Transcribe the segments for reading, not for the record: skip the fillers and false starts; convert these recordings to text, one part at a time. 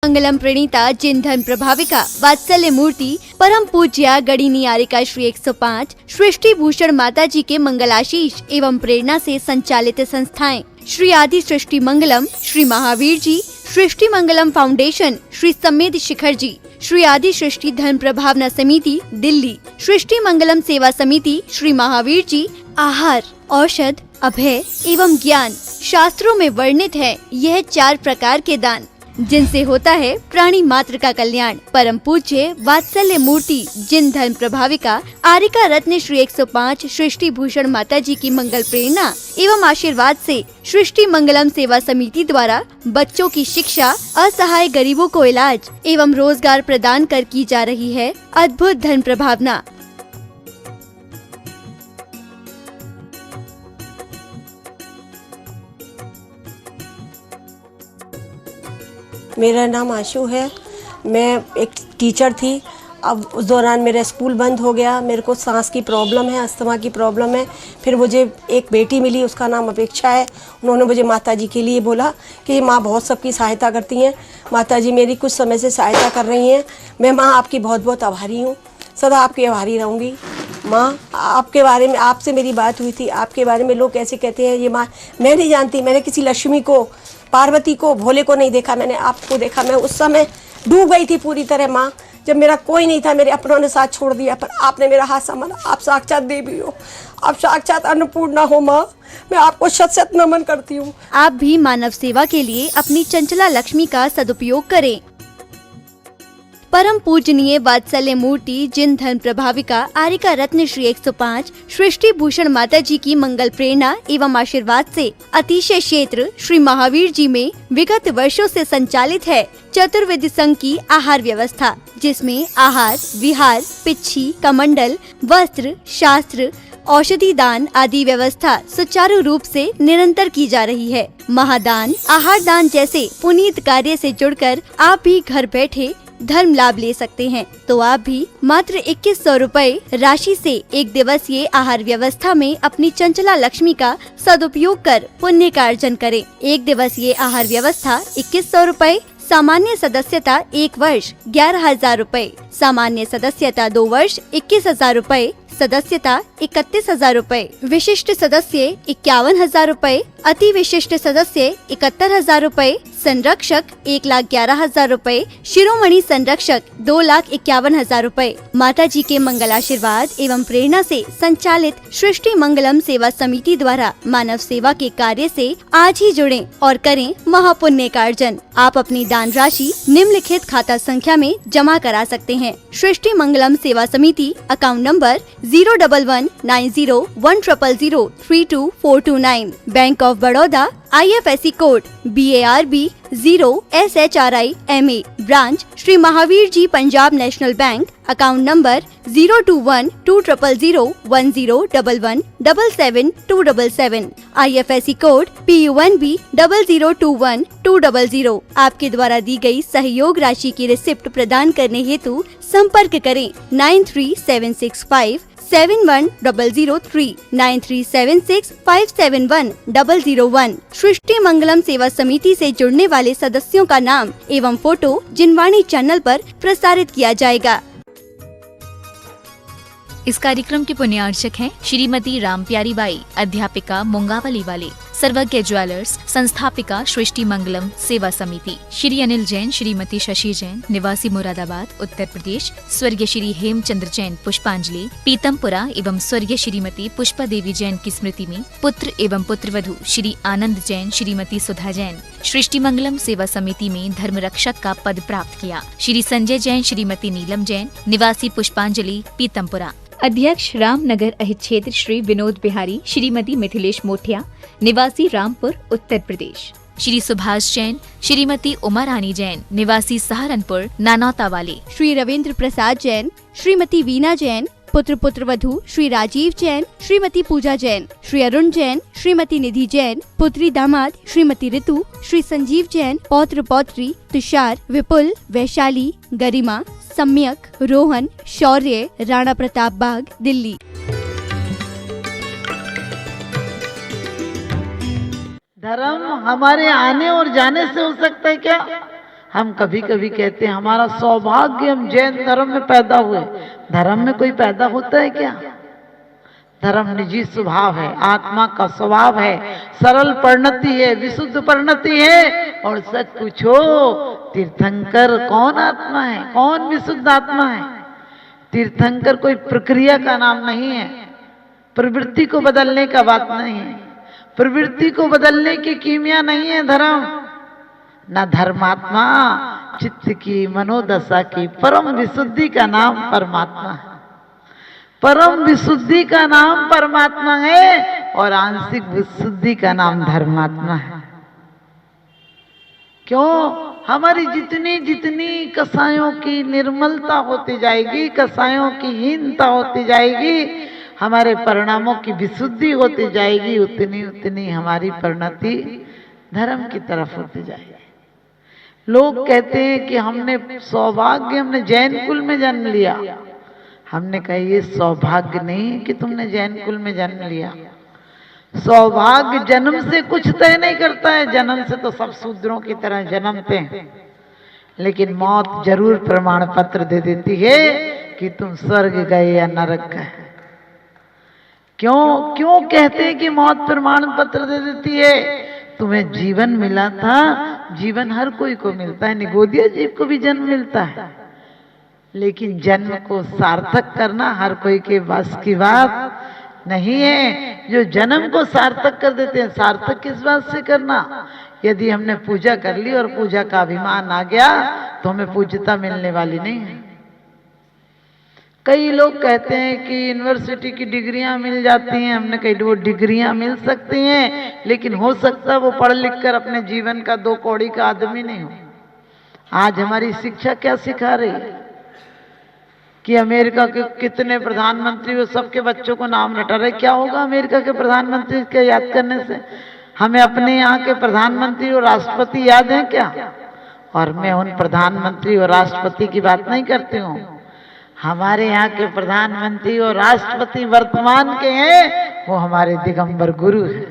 मंगलम प्रणीता जिन धर्म प्रभाविका वात्सल्य मूर्ति परम पूज्या गणिनी आरिका श्री 105 सृष्टि भूषण माता जी के मंगलाशीष एवं प्रेरणा से संचालित संस्थाएं श्री आदि सृष्टि मंगलम, श्री महावीर जी, सृष्टि मंगलम फाउंडेशन, श्री समेत शिखर जी, श्री आदि सृष्टि धर्म प्रभावना समिति दिल्ली, सृष्टि मंगलम सेवा समिति, श्री महावीर जी, आहार, औषध, अभय एवं ज्ञान शास्त्रों में वर्णित है यह 4 प्रकार के दान जिनसे होता है प्राणी मात्र का कल्याण। परम पूज्य वात्सल्य मूर्ति जिन धर्म प्रभाविका आरिका रत्न श्री 105 सृष्टि भूषण माता जी की मंगल प्रेरणा एवं आशीर्वाद से सृष्टि मंगलम सेवा समिति द्वारा बच्चों की शिक्षा, असहाय गरीबों को इलाज एवं रोजगार प्रदान कर की जा रही है अद्भुत धर्म प्रभावना। मेरा नाम आशु है। मैं एक टीचर थी। अब उस दौरान मेरा स्कूल बंद हो गया। मेरे को सांस की प्रॉब्लम है, अस्थमा की प्रॉब्लम है। फिर मुझे एक बेटी मिली, उसका नाम अपेक्षा है। उन्होंने मुझे माता जी के लिए बोला कि माँ बहुत सबकी सहायता करती हैं, माता जी मेरी कुछ समय से सहायता कर रही हैं। मैं माँ आपकी बहुत बहुत आभारी हूँ, सदा आपकी आभारी रहूँगी। माँ आपके बारे में, आपसे मेरी बात हुई थी, आपके बारे में लोग कैसे कहते हैं ये माँ, मैं नहीं जानती। मैंने किसी लक्ष्मी को, पार्वती को, भोले को नहीं देखा, मैंने आपको देखा। मैं उस समय डूब गई थी पूरी तरह माँ, जब मेरा कोई नहीं था, मेरे अपनों ने साथ छोड़ दिया, पर आपने मेरा हाथ संभाला। आप साक्षात देवी हो, आप साक्षात अन्नपूर्णा हो माँ। मैं आपको शत शत नमन करती हूँ। आप भी मानव सेवा के लिए अपनी चंचला लक्ष्मी का सदुपयोग करें। परम पूजनीय वात्सल्य मूर्ति जिन धर्म प्रभाविका आरिका रत्न श्री 105 सृष्टि भूषण माता जी की मंगल प्रेरणा एवं आशीर्वाद से अतिशय क्षेत्र श्री महावीर जी में विगत वर्षों से संचालित है चतुर्वेद संघ की आहार व्यवस्था, जिसमें आहार, विहार, पिच्छी, कमंडल, वस्त्र, शास्त्र, औषधि दान आदि व्यवस्था सुचारू रूप से निरंतर की जा रही है। महादान, आहार दान जैसे पुनीत कार्य से जुड़कर आप भी घर बैठे धर्म लाभ ले सकते हैं। तो आप भी मात्र 2100 रुपए राशि से 1 दिवसीय आहार व्यवस्था में अपनी चंचला लक्ष्मी का सदुपयोग कर पुण्य का अर्जन करें। 1 दिवसीय आहार व्यवस्था 2100 रुपए, सामान्य सदस्यता 1 वर्ष 11,000 रुपए, सामान्य सदस्यता 2 वर्ष 21,000 रुपए, सदस्यता 31,000 रुपए, विशिष्ट सदस्य 51,000 रुपए, अति विशिष्ट सदस्य 71,000 रुपए, संरक्षक 1,11,000 रुपए, शिरोमणि संरक्षक 2,51,000 रुपए। माता जी के मंगल आशीर्वाद एवं प्रेरणा से संचालित सृष्टि मंगलम सेवा समिति द्वारा मानव सेवा के कार्य से आज ही जुड़ें और करें महापुण्य का अर्जन। आप अपनी दान राशि निम्नलिखित खाता संख्या में जमा करा सकते हैं। सृष्टि Mangalam Seva Samiti, account number 011901000324229, Bank of Baroda, IFSC code BARB 0SHRIMA, branch Shri Mahavir ji Punjab National Bank, account number 0212000117777, IFSC code PUNB 0021200। आपके द्वारा दी गई सहयोग राशि की रिसिप्ट प्रदान करने हेतु संपर्क करें 9376571003, 9376571001। सृष्टि मंगलम सेवा समिति से जुड़ने वाले सदस्यों का नाम एवं फोटो जिनवाणी चैनल पर प्रसारित किया जाएगा। इस कार्यक्रम के पुण्यार्चक हैं श्रीमती राम प्यारी बाई, अध्यापिका मुंगावली वाले, सर्वज्ञ ज्वेलर्स, संस्थापिका सृष्टि मंगलम सेवा समिति, श्री अनिल जैन, श्रीमती शशि जैन, निवासी मुरादाबाद उत्तर प्रदेश, स्वर्गीय श्री हेमचंद्र जैन पुष्पांजलि, पीतमपुरा एवं स्वर्गीय श्रीमती पुष्पा देवी जैन की स्मृति में पुत्र एवं पुत्रवधू श्री आनंद जैन, श्रीमती सुधा जैन सृष्टि मंगलम सेवा समिति में धर्म रक्षक का पद प्राप्त किया। श्री संजय जैन, श्रीमती नीलम जैन, निवासी पुष्पांजलि पीतमपुरा। अध्यक्ष रामनगर अहित क्षेत्र श्री विनोद बिहारी, श्रीमती मिथिलेश मोठिया, निवासी रामपुर उत्तर प्रदेश। श्री सुभाष जैन, श्रीमती उमा रानी जैन, निवासी सहारनपुर नानौता वाले। श्री रविंद्र प्रसाद जैन, श्रीमती वीना जैन, पुत्र पुत्रवधू श्री राजीव जैन, श्रीमती पूजा जैन, श्री अरुण जैन, श्रीमती निधि जैन, पुत्री दामाद श्रीमती ऋतु, श्री संजीव जैन, पौत्र पौत्री तुषार, विपुल, वैशाली, गरिमा, सम्यक, रोहन, शौर्य, राणा प्रताप बाग, दिल्ली। धर्म हमारे आने और जाने से हो सकता है क्या? हम कभी कभी कहते हैं हमारा सौभाग्य हम जैन धर्म में पैदा हुए। धर्म में कोई पैदा होता है क्या? धर्म निजी स्वभाव है, आत्मा का स्वभाव है, सरल परिणति है, विशुद्ध परिणति है। और सच पूछो, तीर्थंकर कौन आत्मा है, कौन विशुद्ध आत्मा है? तीर्थंकर कोई प्रक्रिया का नाम नहीं है, प्रवृत्ति को बदलने का बात नहीं है, प्रवृत्ति को बदलने की कीमिया नहीं है धर्म। न धर्मात्मा चित्त की मनोदशा की परम विशुद्धि का नाम परमात्मा है। परम विशुद्धि का नाम परमात्मा है और आंशिक विशुद्धि का नाम धर्मात्मा है। क्यों? हमारी जितनी जितनी कसायों की निर्मलता होती जाएगी, कसायों की हीनता होती जाएगी, हमारे परिणामों की विशुद्धि होती जाएगी, उतनी उतनी हमारी परिणति धर्म की तरफ होती जाएगी। लोग कहते हैं कि हमने सौभाग्य, हमने जैन कुल में जन्म लिया। हमने कहा ये सौभाग्य नहीं कि तुमने जैन कुल में जन्म लिया। सौभाग्य जन्म से कुछ तय नहीं करता है। जन्म से तो सब शूद्रों की तरह जन्मते हैं, लेकिन मौत जरूर प्रमाण पत्र दे देती है कि तुम स्वर्ग गए या नरक गए। क्यों क्यों कहते हैं कि मौत प्रमाण पत्र दे देती है? तुम्हें जीवन मिला था, जीवन हर कोई को मिलता है, निगोदिया जीव को भी जन्म मिलता है, लेकिन जन्म को सार्थक करना हर कोई के बस की बात नहीं है। जो जन्म को सार्थक कर देते हैं, सार्थक किस बात से करना? यदि हमने पूजा कर ली और पूजा का अभिमान आ गया तो हमें पूज्यता मिलने वाली नहीं है। कई लोग कहते हैं कि यूनिवर्सिटी की डिग्रियां मिल जाती हैं। हमने कही वो डिग्रियां मिल सकती हैं, लेकिन हो सकता है वो पढ़ लिख कर अपने जीवन का 2 कौड़ी का आदमी नहीं हो। आज हमारी शिक्षा क्या सिखा रही है कि अमेरिका के कितने प्रधानमंत्री वो सबके बच्चों को नाम रटा रहे। क्या होगा अमेरिका के प्रधानमंत्री के याद करने से? हमें अपने यहाँ के प्रधानमंत्री और राष्ट्रपति याद हैं क्या? और मैं उन प्रधानमंत्री और राष्ट्रपति की बात नहीं करती हूँ। हमारे यहाँ के प्रधानमंत्री और राष्ट्रपति वर्तमान के हैं, वो हमारे दिगंबर गुरु हैं,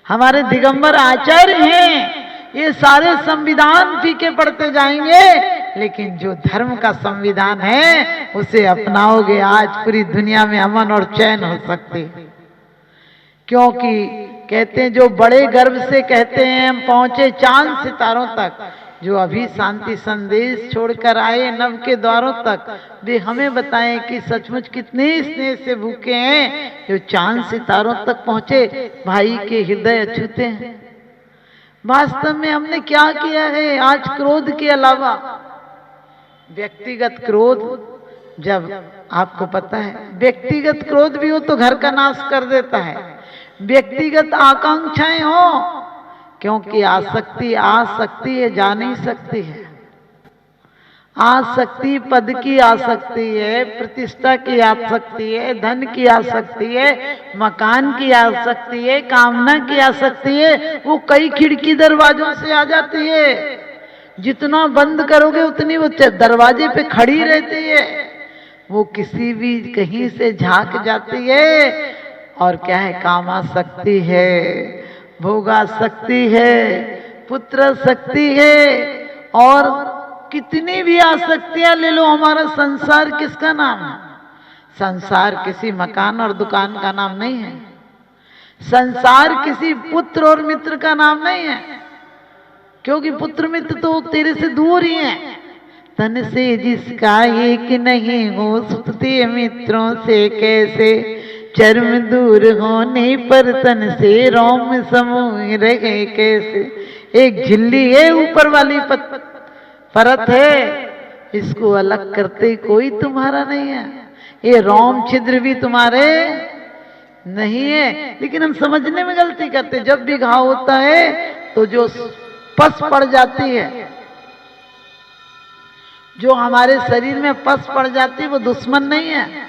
हमारे दिगंबर आचार्य हैं। ये सारे संविधान फीके पड़ते जाएंगे, लेकिन जो धर्म का संविधान है उसे अपनाओगे, आज पूरी दुनिया में अमन और चैन हो सकती है। क्योंकि कहते हैं, जो बड़े गर्व से कहते हैं हम पहुंचे चांद सितारों तक, जो अभी शांति संदेश छोड़कर आए नव के द्वारों तक, वे हमें बताएं कि सचमुच कितने स्नेह से भूखे हैं जो चांद सितारों तक पहुंचे, भाई के हृदय अछूते हैं। वास्तव में हमने क्या किया है? आज क्रोध के अलावा व्यक्तिगत क्रोध, जब आपको पता है व्यक्तिगत क्रोध भी हो तो घर का नाश कर देता है। व्यक्तिगत आकांक्षाएं हो, क्योंकि आसक्ति आ सकती है, जा नहीं सकती है। आसक्ति पद की आसक्ति है, प्रतिष्ठा की आसक्ति है, धन की आसक्ति है, मकान की आसक्ति है, कामना की आसक्ति है। वो कई खिड़की दरवाजों से आ जाती है। जितना बंद करोगे उतनी वो दरवाजे पे खड़ी रहती है। वो किसी भी कहीं से झांक जाती है। और क्या है? कामासक्ति है, भोगासक्ति है, पुत्र शक्ति है, और कितनी भी आसक्तियां ले लो। हमारा संसार किसका नाम है? संसार किसी मकान और दुकान का नाम नहीं है। संसार किसी पुत्र और मित्र का नाम नहीं है, क्योंकि पुत्र मित्र तो तेरे से दूर ही हैं। तन से जिसका एक नहीं हो, सुतते मित्रों से कैसे, चर्म दूर होने पर तन से रोम समूह रहे कैसे। एक झिल्ली है, ऊपर वाली परत है, इसको अलग करते कोई तुम्हारा नहीं है। ये रोम छिद्र भी तुम्हारे नहीं है, लेकिन हम समझने में गलती करते। जब भी घाव होता है तो जो पस पड़ जाती है, जो हमारे शरीर में पस पड़ जाती है, वो दुश्मन नहीं है।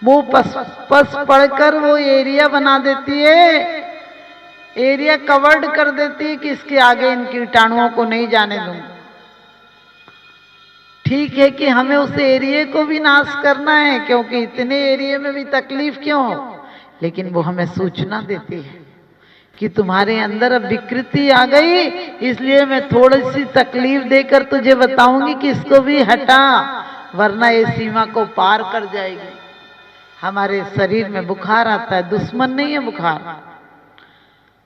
वो पस पड़कर वो एरिया बना देती है, एरिया कवर्ड कर देती है कि इसके आगे इन कीटाणुओं को नहीं जाने दूंगा। ठीक है कि हमें उस एरिया को भी नाश करना है, क्योंकि इतने एरिया में भी तकलीफ क्यों हो, लेकिन वो हमें सूचना देती है कि तुम्हारे अंदर अब विकृति आ गई, इसलिए मैं थोड़ी सी तकलीफ देकर तुझे बताऊंगी कि इसको भी हटा, वरना ये सीमा को पार कर जाएगी। हमारे शरीर में बुखार आता है, दुश्मन नहीं है बुखार,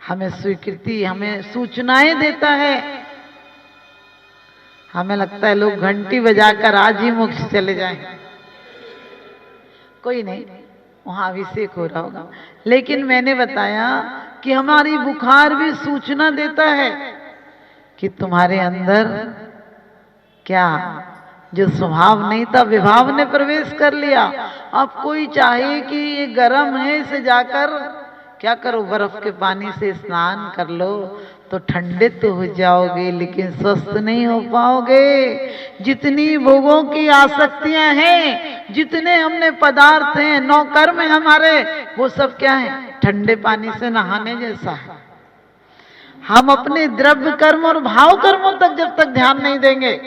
हमें स्वीकृति, हमें सूचनाएं देता है। हमें लगता है लोग घंटी बजाकर आज ही मोक्ष चले जाएं। कोई नहीं, वहां अभिषेक हो रहा होगा, लेकिन मैंने बताया कि हमारी बुखार भी सूचना देता है कि तुम्हारे अंदर क्या जो स्वभाव नहीं था विभाव ने प्रवेश कर लिया। अब कोई चाहे कि ये गर्म है, इसे जाकर क्या करो, बर्फ के पानी से स्नान कर लो तो ठंडे तो हो जाओगे, लेकिन स्वस्थ नहीं हो पाओगे। जितनी भोगों की आसक्तियां हैं, जितने हमने पदार्थ हैं, 9 कर्म हैं हमारे, वो सब क्या है, ठंडे पानी से नहाने जैसा है। हम अपने द्रव्य कर्म और भाव कर्मों तक जब तक ध्यान नहीं देंगे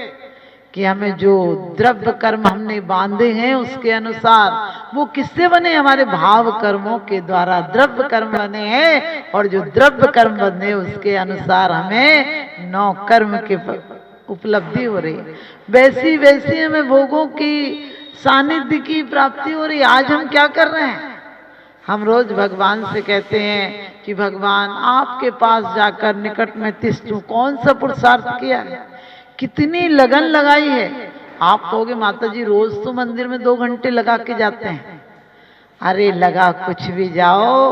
कि हमें जो द्रव्य कर्म हमने बांधे हैं उसके अनुसार, वो किससे बने, हमारे भाव कर्मों के द्वारा द्रव्य कर्म बने हैं, और जो द्रव्य कर्म बने उसके अनुसार हमें 9 कर्म के उपलब्धि हो रही है। वैसी वैसी हमें भोगों की सानिध्य की प्राप्ति हो रही। आज हम क्या कर रहे हैं, हम रोज भगवान से कहते हैं कि भगवान आपके पास जाकर निकट में तिष्ठूं। कौन सा पुरुषार्थ किया है, कितनी लगन लगाई है। आप कहोगे माता जी रोज तो मंदिर में 2 घंटे लगा के जाते हैं। अरे लगा कुछ भी जाओ,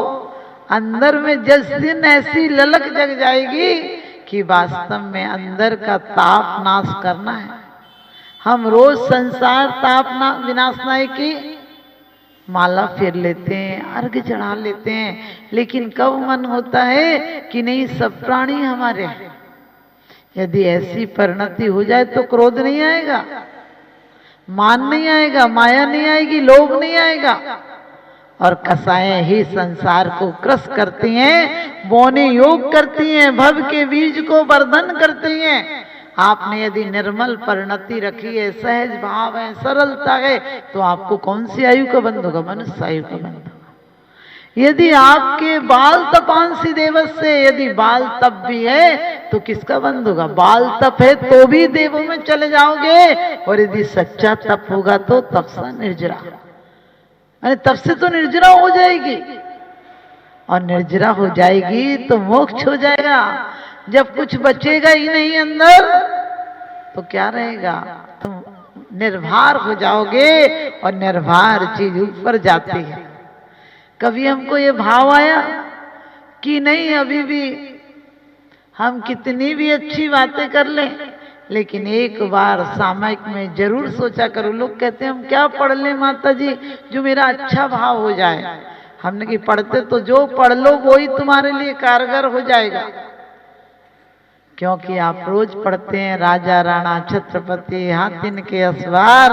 अंदर में जिस दिन ऐसी ललक जग जाएगी कि वास्तव में अंदर का ताप नाश करना है। हम रोज संसार ताप विनाशनाय की माला फेर लेते हैं, अर्घ चढ़ा लेते हैं, लेकिन कब मन होता है कि नहीं सब प्राणी हमारे हैं। यदि ऐसी परिणति हो जाए तो क्रोध नहीं आएगा, मान नहीं आएगा, माया नहीं आएगी, लोभ नहीं आएगा, और कसाएं ही संसार को क्रस करती हैं, बोने योग करती हैं, भव के बीज को वर्धन करती हैं। आपने यदि निर्मल परिणति रखी है, सहज भाव है, सरलता है, तो आपको कौन सी आयु का बंध होगा, मनुष्य आयु का बंध होगा। यदि आपके बाल तपांसी देवस से, यदि बाल तप भी है तो किसका बंध होगा, बाल तप है तो भी देवों में चले जाओगे, और यदि सच्चा तप होगा तो तप से निर्जरा, अरे तप से तो निर्जरा हो जाएगी, और निर्जरा हो जाएगी तो मोक्ष हो जाएगा। जब कुछ बचेगा ही नहीं अंदर तो क्या रहेगा, तुम निर्भर हो जाओगे, और निर्भर चीज ऊपर जाती है। कभी हमको ये भाव आया कि नहीं, अभी भी हम कितनी भी अच्छी बातें कर लें, लेकिन एक बार सामयिक में जरूर सोचा करो। लोग कहते हैं हम क्या पढ़ लें माता जी जो मेरा अच्छा भाव हो जाए। हमने कि पढ़ते तो जो पढ़ लो वही तुम्हारे लिए कारगर हो जाएगा, क्योंकि आप रोज पढ़ते हैं राजा राणा छत्रपति हाथिन के असवार,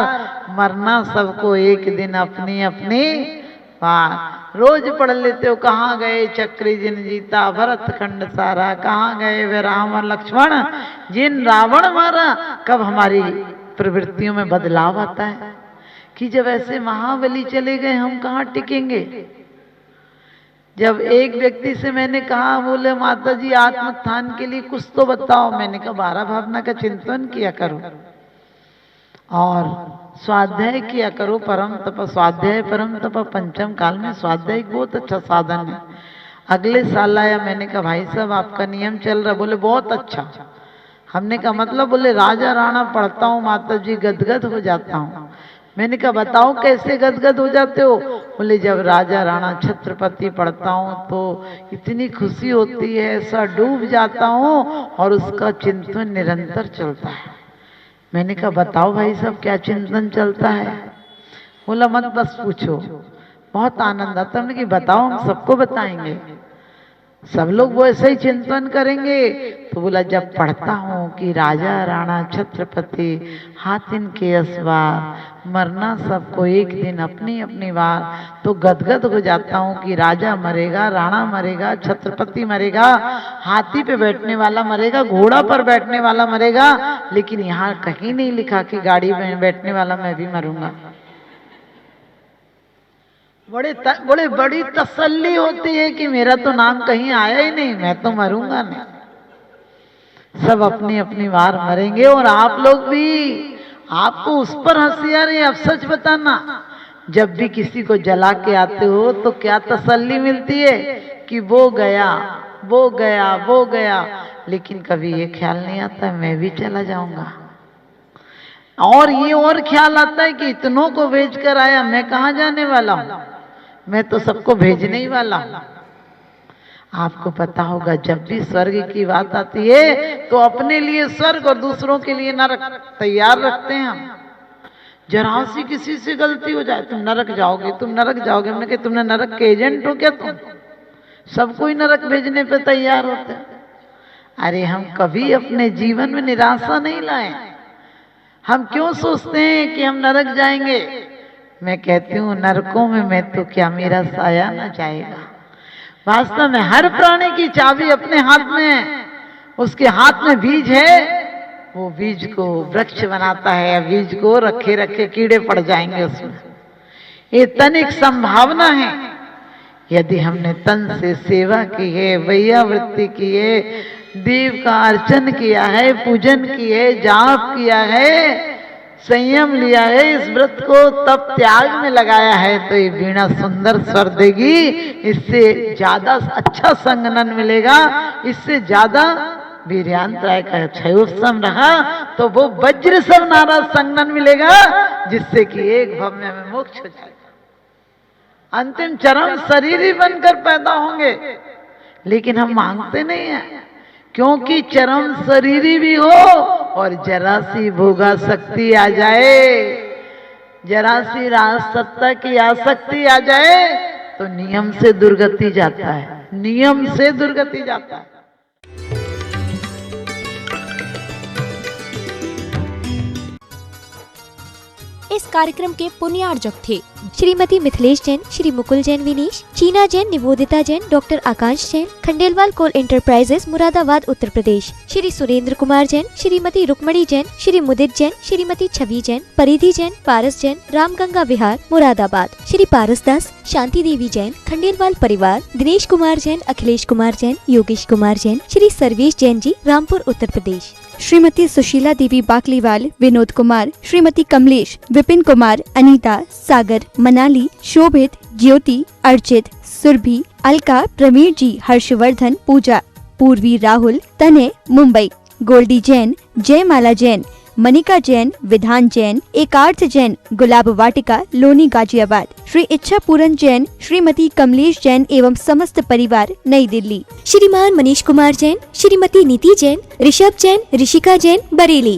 मरना सबको एक दिन अपनी अपनी बार। रोज पढ़ लेते हो, कहाँ गए चक्री जिन जीता भरत खंड सारा, कहाँ गए वे राम और लक्ष्मण जिन रावण मारा। कब हमारी प्रवृत्तियों में बदलाव आता है कि जब ऐसे महाबली चले गए हम कहाँ टिकेंगे। जब एक व्यक्ति से मैंने कहा, बोले माता जी आत्मोत्थान के लिए कुछ तो बताओ। मैंने कहा 12 भावना का चिंतन किया करो और स्वाध्याय किया करो, परम तप स्वाध्याय परम तप पंचम काल में स्वाध्याय बहुत अच्छा साधन है। अगले साल आया, मैंने कहा भाई साहब आपका नियम चल रहा। बोले बहुत अच्छा। हमने कहा मतलब, बोले राजा राणा पढ़ता हूँ माता जी गदगद हो जाता हूँ। मैंने कहा बताओ कैसे गदगद हो जाते हो। बोले जब राजा राणा छत्रपति पढ़ता हूँ तो इतनी खुशी होती है, ऐसा डूब जाता हूँ और उसका चिंतन निरंतर चलता है। मैंने कहा बताओ भाई साहब क्या चिंतन चलता है। बोला मत बस पूछो, बहुत आनंद आता। हमने कहा बताओ, हम सबको बताएंगे, सब लोग वो ऐसे ही चिंतन करेंगे। तो बोला जब पढ़ता हूँ कि राजा राणा छत्रपति हाथिन के असवार, मरना सबको एक दिन अपनी अपनी बार, तो गदगद हो जाता हूँ कि राजा मरेगा, राणा मरेगा, छत्रपति मरेगा, हाथी पे बैठने वाला मरेगा, घोड़ा पर बैठने वाला मरेगा, लेकिन यहाँ कहीं नहीं लिखा कि गाड़ी में बैठने वाला मैं भी मरूंगा। बड़े बड़ी तसल्ली होती है कि मेरा तो नाम कहीं आया ही नहीं, मैं तो मरूंगा नहीं। सब अपनी अपनी बार मरेंगे और आप लोग भी। आपको उस पर हंसी आ रही है। अब सच बताना, जब भी किसी को जला के आते हो तो क्या तसल्ली मिलती है कि वो गया वो गया वो गया, लेकिन कभी ये ख्याल नहीं आता मैं भी चला जाऊंगा। और ये और ख्याल आता है कि इतनों को भेज कर आया, मैं कहाँ जाने वाला हूं, मैं तो सबको भेजने ही वाला हूं। आपको पता होगा जब भी स्वर्ग की बात आती है तो अपने लिए स्वर्ग और दूसरों के लिए नरक तैयार रखते हैं हम। जरा सी किसी से गलती हो जाए, तुम नरक जाओगे, तुम नरक जाओगे, हमने कहा तुमने नरक के एजेंट हो क्या तुम? सबको ही नरक भेजने पे तैयार होते हैं। अरे हम कभी अपने जीवन में निराशा नहीं लाए। हम क्यों सोचते हैं कि हम नरक जाएंगे? मैं कहती हूँ नरकों में मैं तो क्या, मेरा साया न जाएगा। वास्तव में हर प्राणी की चाबी अपने हाथ में है। उसके हाथ में बीज है, वो बीज को वृक्ष बनाता है। बीज को रखे रखे कीड़े पड़ जाएंगे उसमें। ये तनिक संभावना है। यदि हमने तन से सेवा की है, वैयावृत्ति की है, देव का अर्चन किया है, पूजन की है, जाप किया है, संयम लिया है, इस व्रत को तब त्याग में लगाया है, तो ये वीणा सुंदर स्वर देगी। इससे ज्यादा अच्छा संगनन मिलेगा, इससे ज्यादा वीर्यांतराय का क्षयोत्सव रहा तो वो वज्र सब नारा संगनन मिलेगा, जिससे कि एक भव्य में मोक्ष हो जाएगा। अंतिम चरम शरीर ही बनकर पैदा होंगे, लेकिन हम मांगते नहीं हैं, क्योंकि चरम शरीरी भी हो और जरा सी भोगा शक्ति आ जाए, जरा सी राज सत्ता की आसक्ति आ जाए तो नियम से दुर्गति जाता है, नियम से दुर्गति जाता है। इस कार्यक्रम के पुण्यार्जक थे श्रीमती मिथिलेश जैन, श्री मुकुल जैन विनीश, चीना जैन, निवेदिता जैन, डॉक्टर आकाश जैन, खंडेलवाल कोल एंटरप्राइजेस मुरादाबाद उत्तर प्रदेश, श्री सुरेंद्र कुमार जैन, श्रीमती रुक्मणी जैन, श्री मुदित जैन, श्रीमती छवि जैन, परिधि जैन, पारस जैन, रामगंगा विहार मुरादाबाद, श्री पारस दास, शांति देवी जैन, खंडेलवाल परिवार, दिनेश कुमार जैन, अखिलेश कुमार जैन, योगेश कुमार जैन, श्री सर्वेश जैन जी, रामपुर उत्तर प्रदेश, श्रीमती सुशीला देवी बाकलीवाल, विनोद कुमार, श्रीमती कमलेश, विपिन कुमार, अनीता, सागर, मनाली, शोभित, ज्योति, अर्चित, सुरभि, अलका, प्रवीण जी, हर्षवर्धन, पूजा, पूर्वी, राहुल, तने, मुंबई, गोल्डी जैन, जयमाला जैन, मनिका जैन, विधान जैन, एकार्थ जैन, गुलाब वाटिका, लोनी, गाजियाबाद, श्री इच्छा पूरन जैन, श्रीमती कमलेश जैन एवं समस्त परिवार, नई दिल्ली, श्रीमान मनीष कुमार जैन, श्रीमती नीति जैन, ऋषभ जैन, ऋषिका जैन, बरेली।